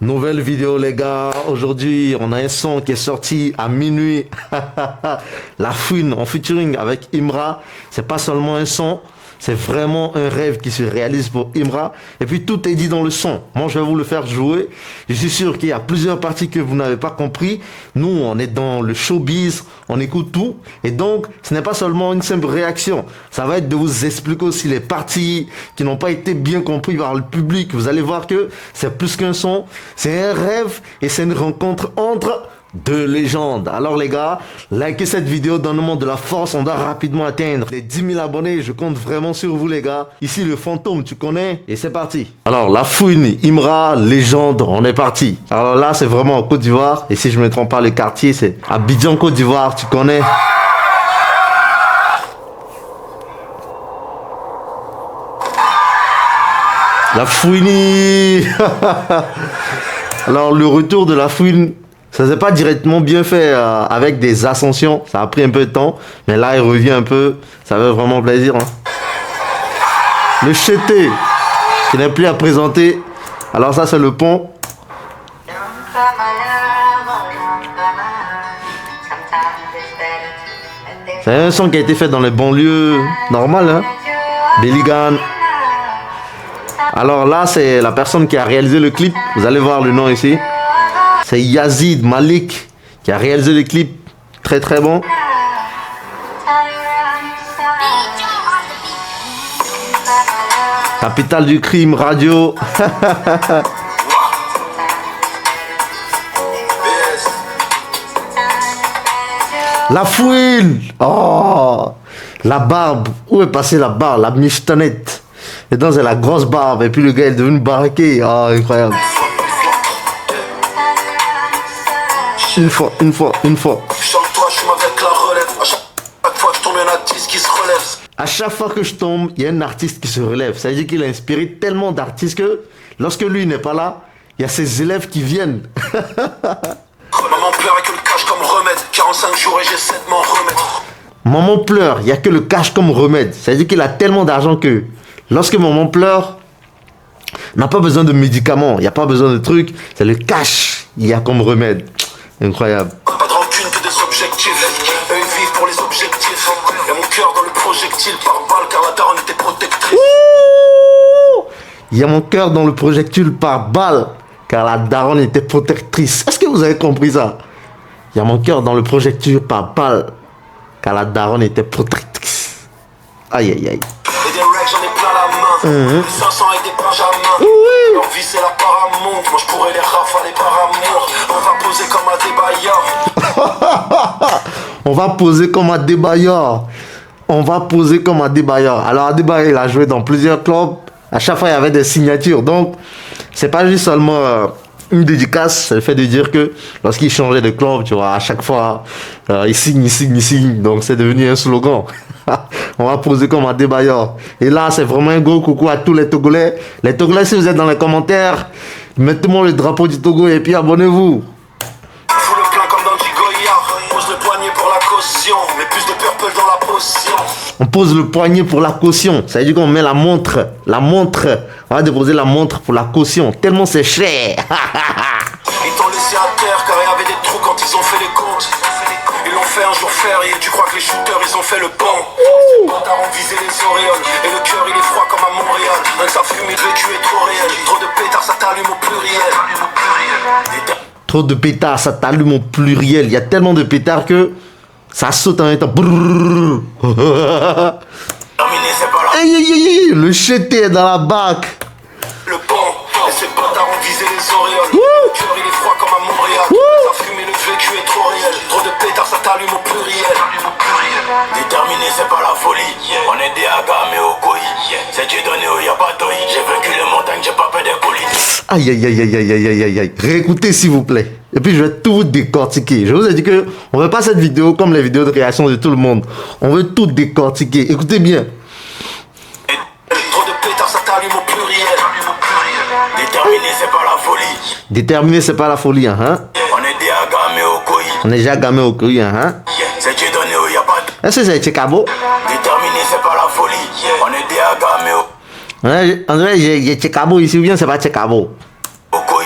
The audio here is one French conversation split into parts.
Nouvelle vidéo les gars, aujourd'hui on a un son qui est sorti à minuit. La Fouine en featuring avec Imra, c'est pas seulement un son, c'est vraiment un rêve qui se réalise pour Imra. Et puis tout est dit dans le son. Moi je vais vous le faire jouer. Je suis sûr qu'il y a plusieurs parties que vous n'avez pas compris. Nous on est dans le showbiz, on écoute tout. Et donc ce n'est pas seulement une simple réaction. Ça va être de vous expliquer aussi les parties qui n'ont pas été bien compris par le public. Vous allez voir que c'est plus qu'un son, c'est un rêve et c'est une rencontre entre deux légendes. Alors les gars, likez cette vidéo, donnez-moi de la force, on doit rapidement atteindre les 10 000 abonnés, je compte vraiment sur vous les gars. Ici le fantôme, tu connais, et c'est parti. Alors la Fouine, Imra, légende, on est parti. Alors là c'est vraiment en Côte d'Ivoire, et si je me trompe pas le quartier c'est Abidjan Côte d'Ivoire, tu connais. La Fouine. Alors le retour de la Fouine, ça s'est pas directement bien fait avec des ascensions, ça a pris un peu de temps, mais là il revient un peu, ça fait vraiment plaisir. Hein. Le Chété, qui n'est plus à présenter, alors ça c'est le pont. C'est un son qui a été fait dans les banlieues normales, hein. Belligan. Alors là c'est la personne qui a réalisé le clip, vous allez voir le nom ici. C'est Yazid Malik qui a réalisé le clip, très très bon. Capitale du crime radio. La Fouine. Oh, la barbe. Où est passée la barbe, la michetonnette? Et donc c'est la grosse barbe et puis le gars est devenu baraqué. Oh, incroyable. Une fois. À chaque fois que je tombe, il y a un artiste qui se relève. Ça veut dire qu'il a inspiré tellement d'artistes que lorsque lui n'est pas là, il y a ses élèves qui viennent. Maman pleure et que le cash comme remède. 45 jours et j'essaie de m'en remettre. Maman pleure, il n'y a que le cash comme remède. Ça veut dire qu'il a tellement d'argent que lorsque maman pleure, on n'a pas besoin de médicaments, il n'y a pas besoin de trucs. C'est le cash, il y a comme remède. Incroyable. Pas de rancune que des objectifs. Eux ils vivent pour les objectifs. Et mon cœur dans le projectile par balle car la daronne était protectrice. Ouh, il y a mon cœur dans le projectile par balle car la daronne était protectrice. Est-ce que vous avez compris ça? Il y a mon cœur dans le projectile par balle car la daronne était protectrice. Aïe aïe aïe. Et des règles j'en ai plein la main. Des 500 et des benjamins. Oui. Leur vie c'est la paramonte. Moi je pourrais les rafaler par amour. On va poser comme un débailleur. On va poser comme un débailleur. On va poser comme un débailleur. Alors Adebayor il a joué dans plusieurs clubs. À chaque fois il y avait des signatures. Donc c'est pas juste seulement une dédicace. C'est le fait de dire que lorsqu'il changeait de club, tu vois, à chaque fois il signe. Donc c'est devenu un slogan. On va poser comme un débailleur. Et là c'est vraiment un gros coucou à tous les Togolais. Les Togolais, si vous êtes dans les commentaires, mettez-moi le drapeau du Togo et puis abonnez-vous. Fous le plein comme dans du Goyard. Pose le poignet pour la caution. Mets plus de purple dans la potion. On pose le poignet pour la caution. Ça veut dire qu'on met la montre. La montre. On va déposer la montre pour la caution. Tellement c'est cher. Ils t'ont laissé à terre car il y avait des trous quand ils ont fait les comptes. Ils l'ont fait un jour férié. Tu crois que les shooters ils ont fait le pont. Les bâtards ont visé les auréoles. Et le cœur il est froid comme à Montréal. Rien que ça fume et le vécu est trop réel. Trop de pétards ça t'allume au pluriel. Trop de pétards, ça t'allume au pluriel. Il y a tellement de pétards que ça saute en même temps. Terminé c'est pas là. Aïe aïe aïe, le Chété est dans la bac. Le pont. Et ces bâtards ont visé les auréoles. Le cœur il est froid comme à Montréal. Ça fume et le vécu est trop réel. Trop de pétards ça t'allume au pluriel. Déterminé c'est pas la folie. On est des Aga mais au Koi. C'est Dieu donné où y a pas d'oï. J'ai vaincu les montagnes, j'ai pas peur des colis. Aïe aïe aïe aïe aïe aïe aïe aïe aïe. Réécoutez s'il vous plaît. Et puis je vais tout vous décortiquer. Je vous ai dit que on veut pas cette vidéo comme les vidéos de réaction de tout le monde. On veut tout décortiquer. Écoutez bien. Trop de pétards ça t'allume au pluriel. Déterminé c'est pas la folie. Déterminé c'est pas la folie hein. On est des Aga mais au Koi. On est déjà gamé au cru hein. C'est Dieu donné où y a pas de. Est-ce que c'est Chekabo? Déterminé c'est pas la folie. On est des Aga mais au On dirait j'ai Chekabo ici ou bien c'est pas Chekabo? Koi.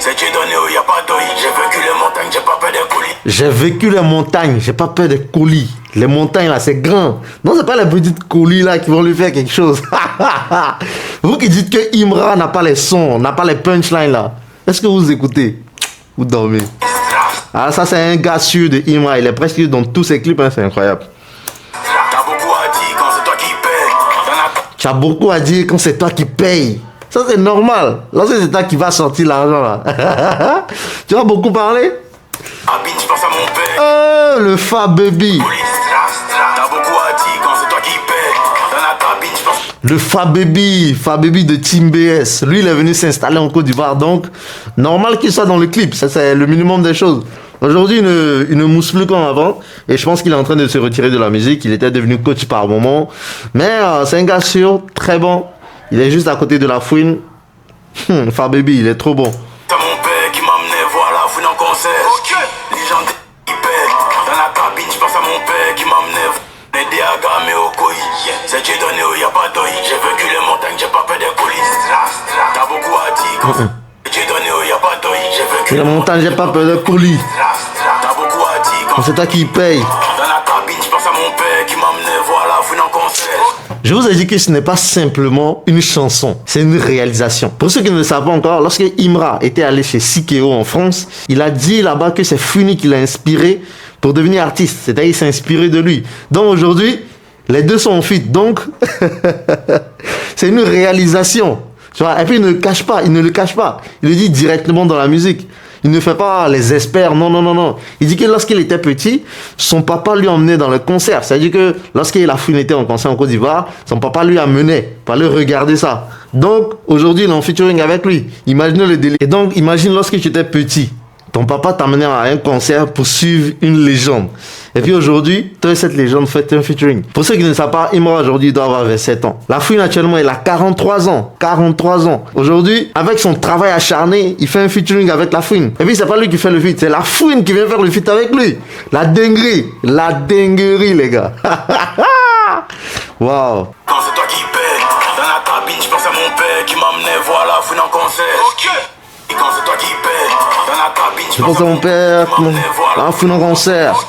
C'est Dieu donné où y a pas d'oeil. J'ai vécu les montagnes, j'ai pas peur des colis. J'ai vécu les montagnes, j'ai pas peur des colis. Les montagnes là, c'est grand. Non, c'est pas les petites colis là qui vont lui faire quelque chose. Vous qui dites que Imra n'a pas les sons, n'a pas les punchlines là. Est-ce que vous écoutez? Vous dormez. Ah, ça c'est un gars sûr de Imra. Il est presque dans tous ses clips, hein, c'est incroyable. T'as beaucoup à dire quand c'est toi qui paye. Tu as beaucoup à dire quand c'est toi qui paye. Ça c'est normal. Lorsque c'est toi qui va sortir l'argent là. Tu vas beaucoup parler. Abine, je pense à mon père. Le Fab Baby. T'as beaucoup à dire quand c'est toi qui paye. Dans la cabine, je pense. Le Fab Baby de Team BS. Lui, il est venu s'installer en Côte d'Ivoire. Donc, normal qu'il soit dans le clip. Ça, c'est le minimum des choses. Aujourd'hui, il ne mousse plus comme avant. Et je pense qu'il est en train de se retirer de la musique. Il était devenu coach par moment. Mais c'est un gars sûr, très bon. Il est juste à côté de la fouine. Fab Baby, il est trop bon. T'as mon père qui m'amenait voir la fouine en concert. Les gens qui paient. Dans la cabine, je pense à mon père qui m'amenait les diagrammes et au coï. C'est Dieu donné où y a pas d'oeil. J'ai vécu les montagnes, j'ai pas peur des colis. T'as beaucoup à dire quand c'est Dieu donné où y a pas d'oeil. J'ai vécu Les montagnes, j'ai pas peur de colis. T'as beaucoup à dire quand C'est toi qui paye. dans la cabine, je pense à mon père qui m'amenait voir la fouine en concert. Je vous ai dit que ce n'est pas simplement une chanson, c'est une réalisation. Pour ceux qui ne le savent pas encore, lorsque Imra était allé chez Sikeo en France, il a dit là-bas que c'est Funi qui l'a inspiré pour devenir artiste. C'est-à-dire qu'il s'est inspiré de lui. Donc aujourd'hui, les deux sont en feat. Donc, c'est une réalisation. Tu vois? Et puis il ne le cache pas, il ne le cache pas. Il le dit directement dans la musique. Il ne fait pas les experts, non, non, non, non. Il dit que lorsqu'il était petit, son papa lui emmenait dans le concert. C'est-à-dire que lorsqu'il a était en concert en Côte d'Ivoire, son papa lui amenait pour aller regarder ça. Donc, aujourd'hui, il est en featuring avec lui. Imaginez le délire. Et donc, imagine lorsque tu étais petit, ton papa t'amenait à un concert pour suivre une légende. Et puis aujourd'hui, toi et cette légende faites un featuring. Pour ceux qui ne savent pas, Imra aujourd'hui doit avoir 27 ans. La fouine actuellement, il a 43 ans. 43 ans. Aujourd'hui, avec son travail acharné, il fait un featuring avec la fouine. Et puis c'est pas lui qui fait le feat, c'est la fouine qui vient faire le feat avec lui. La dinguerie les gars. Waouh. Quand c'est toi qui paie, dans la cabine, je pense à mon père qui m'amenait voir la fouine en concert. Et quand c'est toi qui paie, dans la cabine, Je pense à mon père, la fouine en concert.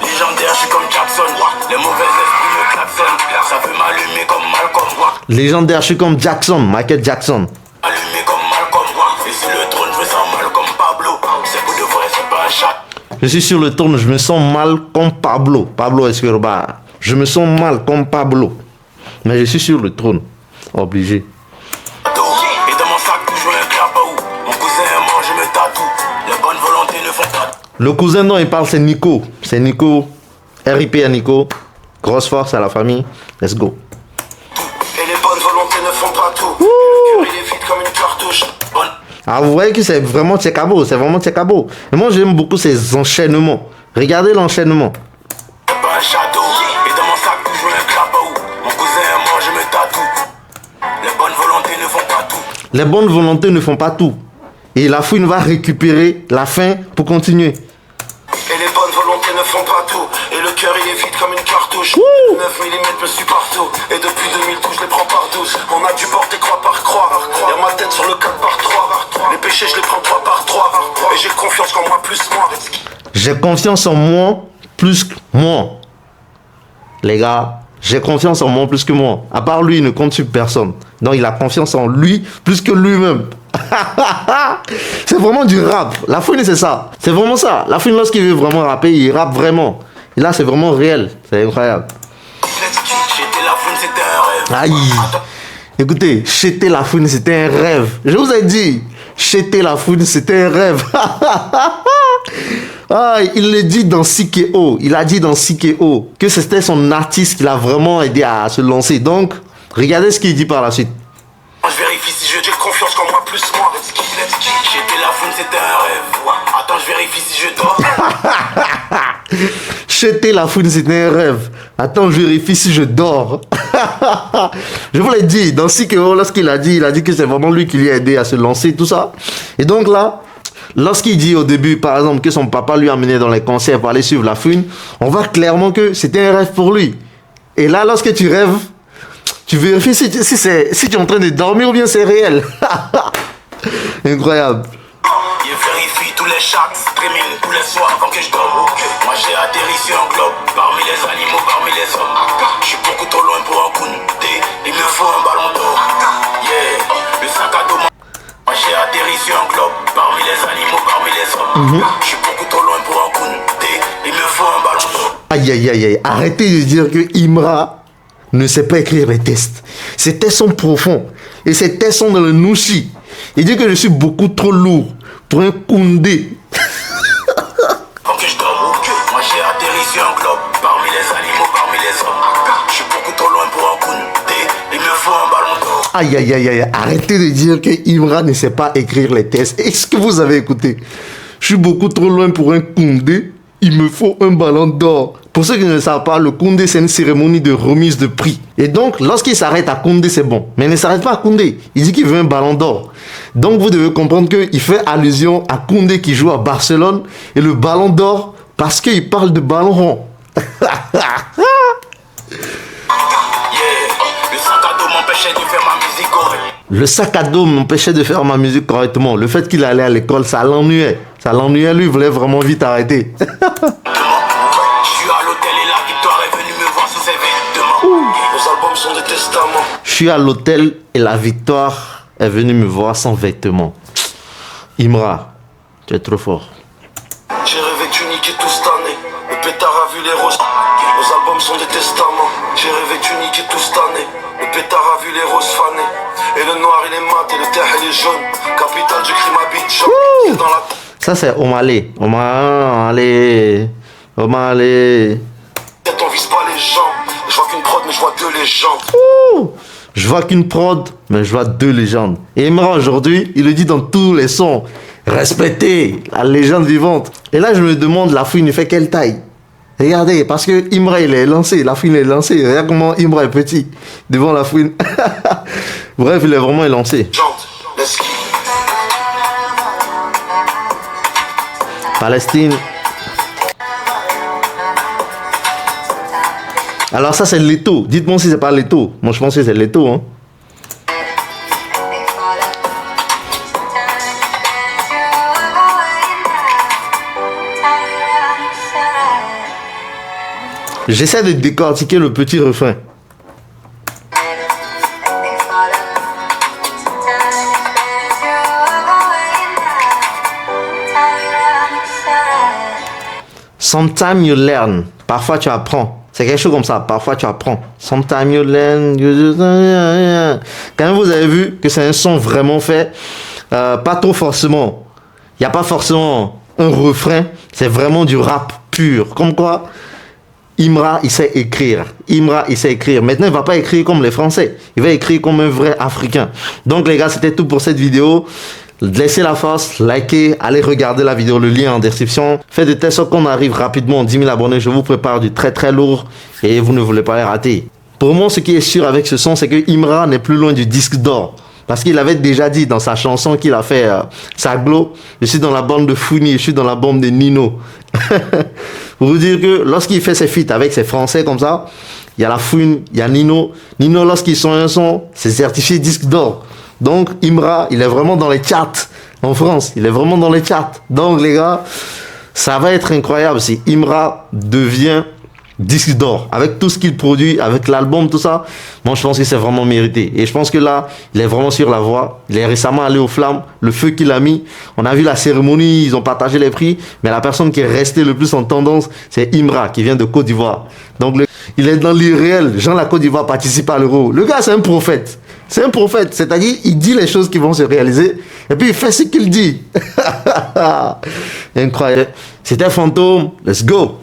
Légendaire, je suis comme Jackson. Les mauvais esprits me klaxonnent. Ça peut m'allumer comme Malcolm. Légendaire, je suis comme Jackson, Michael Jackson. Allumé comme Malcolm. Et sur le trône, je me sens mal comme Pablo. C'est pour de vrai, c'est pas un chat. Je suis sur le trône, je me sens mal comme Pablo. Pablo Escobar. Je me sens mal comme Pablo. Mais je suis sur le trône. Obligé. Et dans mon sac, toujours un clapot. Mon cousin est mort, je me tatoue. Les bonnes volontés ne font pas. Le cousin dont il parle, c'est Nico. C'est Nico. RIP à Nico. Grosse force à la famille. Let's go. Et les bonnes volontés ne font pas tout. Le cœur, il est vide comme une cartouche. Bonne. Ah, vous voyez que c'est vraiment Tchekabo. C'est vraiment Tchekabo. Et moi, j'aime beaucoup ces enchaînements. Regardez l'enchaînement. C'est pas un château. Et dans mon sac, toujours un clapot. Mon cousin est mort, je me tatoue. Les bonnes volontés ne font pas tout. Les bonnes volontés ne font pas tout. Et la fouine va récupérer la fin pour continuer. Et les bonnes volontés ne font pas tout. Et le cœur il est vide comme une cartouche. 9 mm me suit partout. Et depuis 2012 je les prends par 12. On a dû porter croix par croix. Y'a ma tête sur le 4 par 3. Les péchés je les prends 3 par 3. Et j'ai confiance qu'en moi plus moi. J'ai confiance en moi plus que moi. Les gars, j'ai confiance en moi plus que moi. À part lui, il ne compte sur personne. Donc il a confiance en lui plus que lui-même. C'est vraiment du rap. La fouine, c'est ça. C'est vraiment ça. La fouine, lorsqu'il veut vraiment rapper, il rappe vraiment. Et là, c'est vraiment réel. C'est incroyable. J'étais la fouine, c'était un rêve. Aïe. Écoutez, cheter la fouine, c'était un rêve. Je vous ai dit, cheter la fouine, c'était un rêve. Ah, il le dit dans Sikeo. Il a dit dans Sikeo que c'était son artiste qui l'a vraiment aidé à se lancer. Donc, regardez ce qu'il dit par la suite. Je vérifie si j'ai confiance qu'en moi plus moi. J'étais la fouine, c'était un rêve. Attends, je vérifie si je dors. Cheter la fouine, c'était un rêve. Attends, je vérifie si je dors. Je vous l'ai dit, dans Sikeo, lorsqu'il a dit que c'est vraiment lui qui lui a aidé à se lancer, tout ça. Et donc là, lorsqu'il dit au début, par exemple, que son papa lui a amené dans les concerts pour aller suivre la fouine, on voit clairement que c'était un rêve pour lui. Et là, lorsque tu rêves, tu vérifies si tu es en train de dormir ou bien c'est réel. Incroyable. Je vérifie tous les chats, streaming tous les soirs avant que je dorme. Moi j'ai atterri sur un globe, parmi les animaux, parmi les hommes. Je suis beaucoup trop loin pour un Koundé, il me faut un ballon d'or. Yeah, le sac à dos. Moi j'ai atterri sur un globe, parmi les animaux, parmi les hommes. Je suis beaucoup trop loin pour un Koundé, il me faut un ballon d'or. Aïe aïe aïe aïe, arrêtez de dire que Imra ne sait pas écrire les tests. Ces tests sont profonds et ces tests sont dans le nouchi. Il dit que je suis beaucoup trop lourd pour un Koundé. Avant que je dorme, moi j'ai atterri sur un globe, parmi les animaux, parmi les hommes. Je suis beaucoup trop loin pour un Koundé, il me faut un ballon d'or. Aïe aïe aïe aïe, arrêtez de dire que Imra ne sait pas écrire les tests. Est-ce que vous avez écouté? Je suis beaucoup trop loin pour un Koundé, il me faut un ballon d'or. Pour ceux qui ne le savent pas, le Koundé, c'est une cérémonie de remise de prix. Et donc, lorsqu'il s'arrête à Koundé, c'est bon. Mais il ne s'arrête pas à Koundé. Il dit qu'il veut un ballon d'or. Donc, vous devez comprendre qu'il fait allusion à Koundé qui joue à Barcelone et le ballon d'or parce qu'il parle de ballon rond. Le sac à dos m'empêchait de faire ma musique correctement. Le fait qu'il allait à l'école, ça l'ennuyait. Ça l'ennuyait, lui, il voulait vraiment vite arrêter. Je suis à l'hôtel et la victoire est venue me voir sans vêtements. Imra, tu es trop fort. J'ai rêvé que tu niquais tout cette année. Le pétard a vu les roses. Nos albums sont des testaments. J'ai rêvé que tu niquais tout cette année. Le pétard a vu les roses fanées. Et le noir il est mat et le terre il est jaune. Capitale du crime Abidjan. Dans la... Ça c'est Omalé. Omalé. Omalé. On vise pas les gens. Je vois qu'une prod mais je vois deux légendes. Je vois qu'une prod mais je vois deux légendes. Et Imra aujourd'hui, il le dit dans tous les sons. Respectez la légende vivante. Et là je me demande la fouine il fait quelle taille? Regardez, parce que Imra il est lancé, la fouine est lancée. Regarde comment Imra est petit devant la fouine. Bref, il est vraiment élancé. Palestine. Alors ça c'est Leto. Dites-moi si c'est pas Leto. Moi je pense que c'est Leto. Hein. J'essaie de décortiquer le petit refrain. Sometimes you learn. Parfois tu apprends. C'est quelque chose comme ça. Parfois tu apprends. Sometimes you learn. Quand vous avez vu que c'est un son vraiment fait, pas trop forcément. Il n'y a pas forcément un refrain. C'est vraiment du rap pur. Comme quoi, Imra, il sait écrire. Imra, il sait écrire. Maintenant, il ne va pas écrire comme les Français. Il va écrire comme un vrai Africain. Donc, les gars, c'était tout pour cette vidéo. Laissez la force, likez, allez regarder la vidéo, le lien en description. Faites de telle sorte qu'on arrive rapidement aux 10 000 abonnés. Je vous prépare du très très lourd et vous ne voulez pas les rater. Pour moi, ce qui est sûr avec ce son, c'est que Imra n'est plus loin du disque d'or. Parce qu'il avait déjà dit dans sa chanson qu'il a fait Saglo, je suis dans la bande de Founi, je suis dans la bande de Nino. Pour vous dire que lorsqu'il fait ses feats avec ses Français comme ça, il y a la Fouine, il y a Nino. Nino, lorsqu'ils sont un son, c'est certifié disque d'or. Donc Imra, il est vraiment dans les charts en France. Il est vraiment dans les charts. Donc les gars, ça va être incroyable si Imra devient disque d'or. Avec tout ce qu'il produit, avec l'album, tout ça, moi je pense que c'est vraiment mérité. Et je pense que là, il est vraiment sur la voie. Il est récemment allé aux Flammes, le feu qu'il a mis. On a vu la cérémonie, ils ont partagé les prix. Mais la personne qui est restée le plus en tendance, c'est Imra, qui vient de Côte d'Ivoire. Donc il est dans l'irréel. Jean la Côte d'Ivoire participe à l'Euro. Le gars, c'est un prophète. C'est un prophète. C'est-à-dire, il dit les choses qui vont se réaliser. Et puis, il fait ce qu'il dit. Incroyable. C'était Fantôme. Let's go.